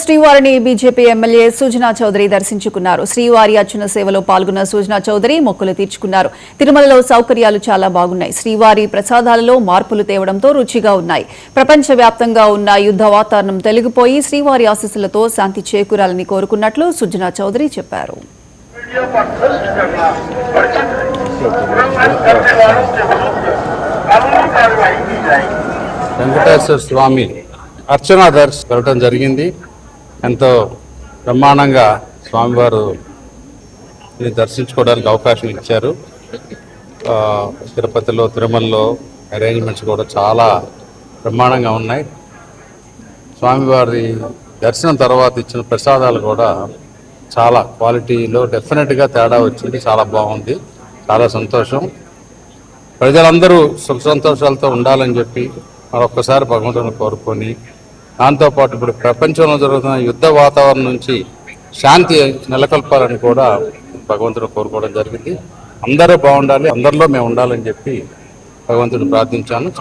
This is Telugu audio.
శ్రీవారిని బీజేపీ ఎమ్మెల్యే సుజనా చౌదరి దర్శించుకున్నారు. శ్రీవారి అర్చన సేవలో పాల్గొన్న సుజనా చౌదరి మొక్కులు తీర్చుకున్నారు. తిరుమలలో సౌకర్యాలు చాలా బాగున్నాయి. శ్రీవారి ప్రసాదాలలో మార్పులు తేవడంతో రుచిగా ఉన్నాయి. ప్రపంచవ్యాప్తంగా ఉన్న యుద్ధ వాతావరణం తొలగిపోయి శ్రీవారి ఆశీస్సులతో శాంతి చేకూరాలని కోరుకున్నట్లు సుజనా చౌదరి చెప్పారు. వెంకటేశ్వర స్వామి అర్చనా వెళ్ళడం జరిగింది. ఎంతో బ్రహ్మాండంగా స్వామివారు దర్శించుకోవడానికి అవకాశం ఇచ్చారు. తిరుపతిలో తిరుమలలో అరేంజ్మెంట్స్ కూడా చాలా బ్రహ్మాండంగా ఉన్నాయి. స్వామివారి దర్శనం తర్వాత ఇచ్చిన ప్రసాదాలు కూడా చాలా క్వాలిటీలో డెఫినెట్గా తేడా వచ్చింది. చాలా బాగుంది. చాలా సంతోషం. ప్రజలందరూ సుఖ సంతోషాలతో ఉండాలని చెప్పి మరొక్కసారి భగవంతుని కోరుకొని, దాంతోపాటు ఇప్పుడు ప్రపంచంలో జరుగుతున్న యుద్ధ వాతావరణం నుంచి శాంతి నెలకొల్పాలని కూడా భగవంతుని కోరుకోవడం జరిగింది. అందరూ బాగుండాలి, అందరిలో మేము ఉండాలని చెప్పి భగవంతుని ప్రార్థించాను. చాలా